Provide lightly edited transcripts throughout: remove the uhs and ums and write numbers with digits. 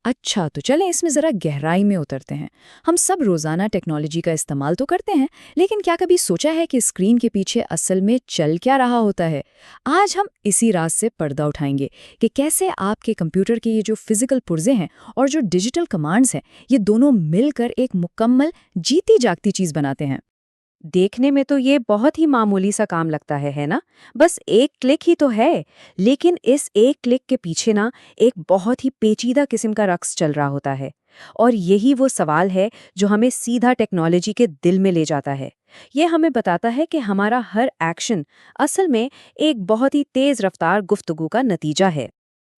اچھا تو چلیں اس میں ذرا گہرائی میں اترتے ہیں۔ ہم سب روزانہ ٹیکنالوجی کا استعمال تو کرتے ہیں، لیکن کیا کبھی سوچا ہے کہ اسکرین کے پیچھے اصل میں چل کیا رہا ہوتا ہے؟ آج ہم اسی راز سے پردہ اٹھائیں گے کہ کیسے آپ کے کمپیوٹر کے یہ جو فزیکل پرزے ہیں اور جو ڈیجیٹل کمانڈز ہیں، یہ دونوں مل کر ایک مکمل جیتی جاگتی چیز بناتے ہیں۔ دیکھنے میں تو یہ بہت ہی معمولی سا کام لگتا ہے نا؟ بس ایک کلک ہی تو ہے، لیکن اس ایک کلک کے پیچھے نا ایک بہت ہی پیچیدہ قسم کا رقص چل رہا ہوتا ہے۔ اور یہی وہ سوال ہے جو ہمیں سیدھا ٹیکنالوجی کے دل میں لے جاتا ہے۔ یہ ہمیں بتاتا ہے کہ ہمارا ہر ایکشن اصل میں ایک بہت ہی تیز رفتار گفتگو کا نتیجہ ہے۔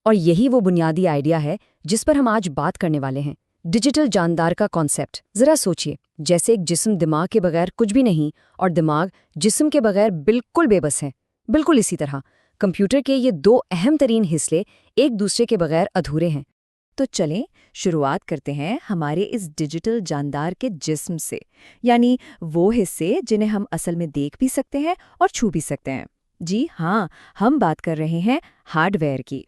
اور یہی وہ بنیادی آئیڈیا ہے جس پر ہم آج بات کرنے والے ہیں، ڈیجیٹل جاندار کا کانسیپٹ۔ ذرا سوچئے، جیسے ایک جسم دماغ کے بغیر کچھ بھی نہیں اور دماغ جسم کے بغیر بالکل بے بس ہے، بالکل اسی طرح کمپیوٹر کے یہ دو اہم ترین حصے ایک دوسرے کے بغیر ادھورے ہیں۔ تو چلیں شروعات کرتے ہیں ہمارے اس ڈیجیٹل جاندار کے جسم سے، یعنی وہ حصے جنہیں ہم اصل میں دیکھ بھی سکتے ہیں اور چھو بھی سکتے ہیں۔ جی ہاں، ہم بات کر رہے ہیں ہارڈ ویئر کی۔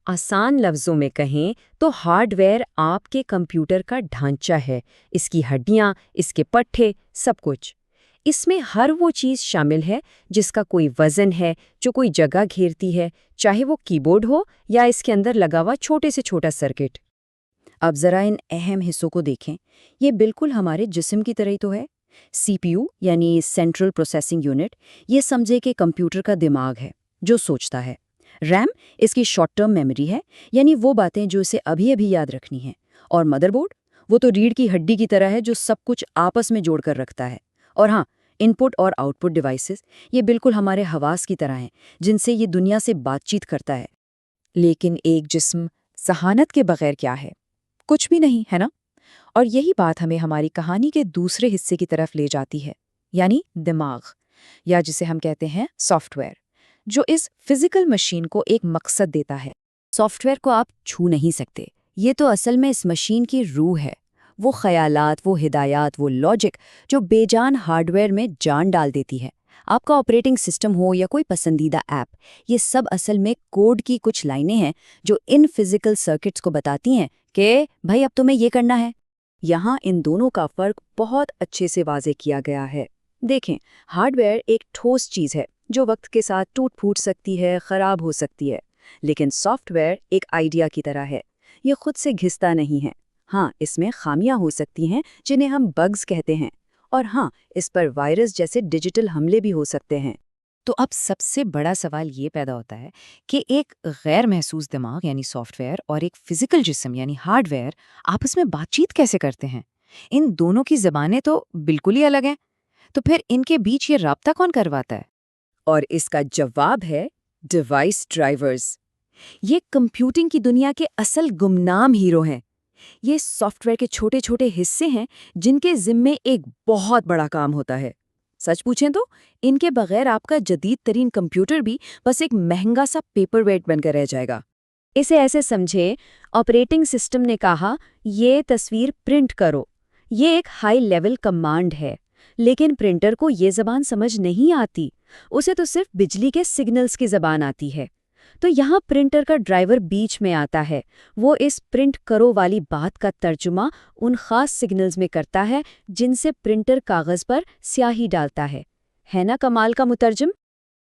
آسان لفظوں میں کہیں تو ہارڈ ویئر آپ کے کمپیوٹر کا ڈھانچہ ہے، اس کی ہڈیاں، اس کے پٹھے، سب کچھ۔ اس میں ہر وہ چیز شامل ہے جس کا کوئی وزن ہے، جو کوئی جگہ گھیرتی ہے، چاہے وہ کی بورڈ ہو یا اس کے اندر لگا ہوا چھوٹے سے چھوٹا سرکٹ۔ اب ذرا ان اہم حصوں کو دیکھیں، یہ بالکل ہمارے جسم کی طرح ہی تو ہے۔ سی پی یو یعنی سینٹرل پروسیسنگ یونٹ، یہ سمجھے کہ کمپیوٹر کا دماغ ہے جو سوچتا ہے۔ ریم اس کی شارٹ ٹرم میموری ہے، یعنی وہ باتیں جو اسے ابھی ابھی یاد رکھنی ہیں۔ اور مدر بورڈ، وہ تو ریڑھ کی ہڈی کی طرح ہے جو سب کچھ آپس میں جوڑ کر رکھتا ہے۔ اور ہاں، ان پٹ اور آؤٹ پٹ ڈیوائسز، یہ بالکل ہمارے حواس کی طرح ہیں جن سے یہ دنیا سے بات چیت کرتا ہے۔ لیکن ایک جسم ذہانت کے بغیر کیا ہے؟ کچھ بھی نہیں، ہے نا؟ اور یہی بات ہمیں ہماری کہانی کے دوسرے حصے کی طرف لے جاتی ہے، یعنی دماغ، یا جسے ہم کہتے ہیں سافٹ ویئر، جو اس فزیکل مشین کو ایک مقصد دیتا ہے۔ سافٹ ویئر کو آپ چھو نہیں سکتے، یہ تو اصل میں اس مشین کی روح ہے، وہ خیالات، وہ ہدایات، وہ لاجک جو بے جان ہارڈ ویئر میں جان ڈال دیتی ہے۔ آپ کا آپریٹنگ سسٹم ہو یا کوئی پسندیدہ ایپ، یہ سب اصل میں کوڈ کی کچھ لائنیں ہیں جو ان فزیکل سرکٹس کو بتاتی ہیں کہ بھائی اب تمہیں یہ کرنا ہے۔ یہاں ان دونوں کا فرق بہت اچھے سے واضح کیا گیا ہے۔ دیکھیں، ہارڈ ویئر ایک ٹھوس چیز ہے جو وقت کے ساتھ ٹوٹ پھوٹ سکتی ہے، خراب ہو سکتی ہے، لیکن سافٹ ویئر ایک آئیڈیا کی طرح ہے، یہ خود سے گھستا نہیں ہے۔ ہاں، اس میں خامیاں ہو سکتی ہیں جنہیں ہم بگز کہتے ہیں، اور ہاں، اس پر وائرس جیسے ڈیجیٹل حملے بھی ہو سکتے ہیں۔ تو اب سب سے بڑا سوال یہ پیدا ہوتا ہے کہ ایک غیر محسوس دماغ یعنی سافٹ ویئر اور ایک فزیکل جسم یعنی ہارڈ ویئر آپس میں بات چیت کیسے کرتے ہیں؟ ان دونوں کی زبانیں تو بالکل ہی الگ ہیں، تو پھر ان کے بیچ یہ رابطہ کون کرواتا ہے؟ اور اس کا جواب ہے ڈیوائس ڈرائیورز۔ یہ کمپیوٹنگ کی دنیا کے اصل گمنام ہیرو ہیں۔ یہ سافٹ ویئر کے چھوٹے چھوٹے حصے ہیں جن کے ذمے ایک بہت بڑا کام ہوتا ہے۔ سچ پوچھیں تو ان کے بغیر آپ کا جدید ترین کمپیوٹر بھی بس ایک مہنگا سا پیپر ویٹ بن کر رہ جائے گا۔ اسے ایسے سمجھے، آپریٹنگ سسٹم نے کہا یہ تصویر پرنٹ کرو، یہ ایک ہائی لیول کمانڈ ہے، لیکن پرنٹر کو یہ زبان سمجھ نہیں آتی، اسے تو صرف بجلی کے سگنلز کی زبان آتی ہے۔ تو یہاں پرنٹر کا ڈرائیور بیچ میں آتا ہے، وہ اس پرنٹ کرو والی بات کا ترجمہ ان خاص سگنلز میں کرتا ہے جن سے پرنٹر کاغذ پر سیاہی ڈالتا ہے نا کمال کا مترجم؟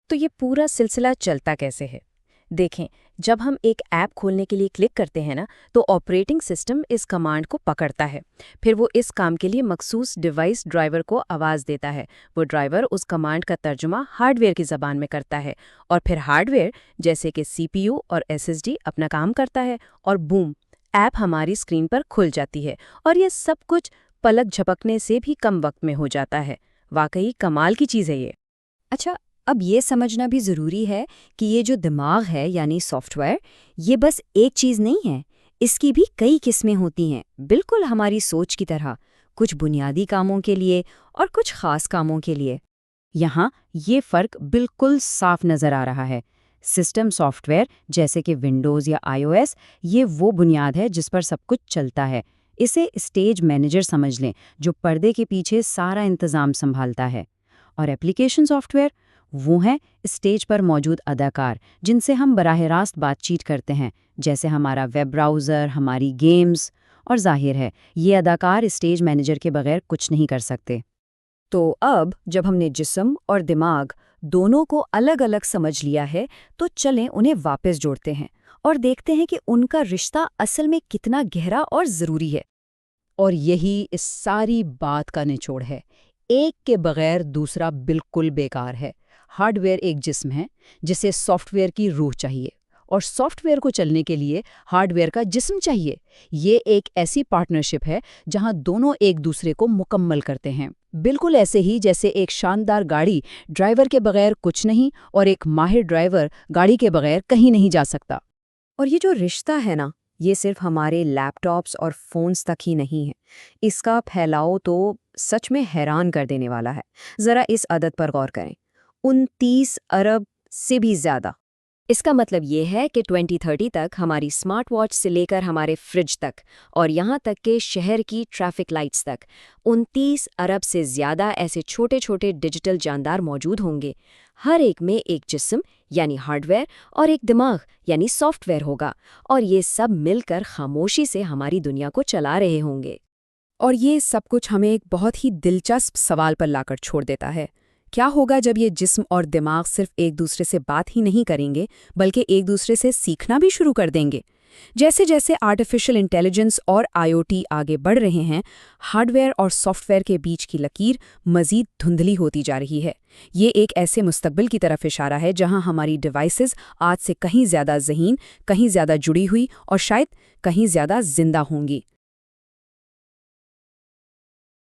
تو یہ پورا سلسلہ چلتا کیسے ہے؟ دیکھیں، جب ہم ایک ایپ کھولنے کے لیے کلک کرتے ہیں نا، تو آپریٹنگ سسٹم اس کمانڈ کو پکڑتا ہے، پھر وہ اس کام کے لیے مخصوص ڈیوائس ڈرائیور کو آواز دیتا ہے۔ وہ ڈرائیور اس کمانڈ کا ترجمہ ہارڈ ویئر کی زبان میں کرتا ہے، اور پھر ہارڈ ویئر جیسے کہ سی پی یو اور ایس ایس ڈی اپنا کام کرتا ہے، اور بوم، ایپ ہماری اسکرین پر کھل جاتی ہے۔ اور یہ سب کچھ پلک جھپکنے سے بھی کم وقت میں ہو جاتا ہے۔ واقعی کمال کی چیز ہے یہ۔ اچھا، اب یہ سمجھنا بھی ضروری ہے کہ یہ جو دماغ ہے یعنی سافٹ ویئر، یہ بس ایک چیز نہیں ہے، اس کی بھی کئی قسمیں ہوتی ہیں، بالکل ہماری سوچ کی طرح، کچھ بنیادی کاموں کے لیے اور کچھ خاص کاموں کے لیے۔ یہاں یہ فرق بالکل صاف نظر آ رہا ہے۔ سسٹم سافٹ ویئر جیسے کہ ونڈوز یا آئی او ایس، یہ وہ بنیاد ہے جس پر سب کچھ چلتا ہے۔ اسے اسٹیج مینیجر سمجھ لیں، جو پردے کے پیچھے سارا انتظام سنبھالتا ہے۔ اور ایپلیکیشن سافٹ ویئر، وہ ہیں اسٹیج پر موجود اداکار جن سے ہم براہ راست بات چیت کرتے ہیں، جیسے ہمارا ویب براؤزر، ہماری گیمز، اور ظاہر ہے یہ اداکار اسٹیج مینیجر کے بغیر کچھ نہیں کر سکتے۔ تو اب جب ہم نے جسم اور دماغ دونوں کو الگ الگ سمجھ لیا ہے تو چلیں انہیں واپس جوڑتے ہیں اور دیکھتے ہیں کہ ان کا رشتہ اصل میں کتنا گہرا اور ضروری ہے۔ اور یہی اس ساری بات کا نچوڑ ہے، ایک کے بغیر دوسرا بالکل بیکار ہے۔ ہارڈ ویئر ایک جسم ہے جسے سافٹ ویئر کی روح چاہیے، اور سافٹ ویئر کو چلنے کے لیے ہارڈ ویئر کا جسم چاہیے۔ یہ ایک ایسی پارٹنرشپ ہے جہاں دونوں ایک دوسرے کو مکمل کرتے ہیں، بالکل ایسے ہی جیسے ایک شاندار گاڑی ڈرائیور کے بغیر کچھ نہیں اور ایک ماہر ڈرائیور گاڑی کے بغیر کہیں نہیں جا سکتا۔ اور یہ جو رشتہ ہے نا، یہ صرف ہمارے لیپ ٹاپس اور فونز تک ہی نہیں ہے، اس کا پھیلاؤ تو سچ میں حیران کر دینے والا ہے۔ ذرا اس عدد پر غور کریں، 29 ارب سے بھی زیادہ۔ اس کا مطلب یہ ہے کہ 2030 تک ہماری سمارٹ واچ سے لے کر ہمارے فریج تک اور یہاں تک کہ شہر کی ٹریفک لائٹس تک 29 ارب سے زیادہ ایسے چھوٹے چھوٹے ڈیجیٹل جاندار موجود ہوں گے۔ ہر ایک میں ایک جسم یعنی ہارڈ ویئر اور ایک دماغ یعنی سافٹ ویئر ہوگا، اور یہ سب مل کر خاموشی سے ہماری دنیا کو چلا رہے ہوں گے۔ اور یہ سب کچھ ہمیں ایک بہت ہی دلچسپ سوال پر لا کر چھوڑ دیتا ہے۔ کیا ہوگا جب یہ جسم اور دماغ صرف ایک دوسرے سے بات ہی نہیں کریں گے بلکہ ایک دوسرے سے سیکھنا بھی شروع کر دیں گے؟ جیسے جیسے آرٹیفیشل انٹیلیجنس اور IoT آگے بڑھ رہے ہیں، ہارڈ ویئر اور سافٹ ویئر کے بیچ کی لکیر مزید دھندلی ہوتی جا رہی ہے۔ یہ ایک ایسے مستقبل کی طرف اشارہ ہے جہاں ہماری ڈیوائسز آج سے کہیں زیادہ ذہین، کہیں زیادہ جڑی ہوئی اور شاید کہیں زیادہ زندہ ہوں گی۔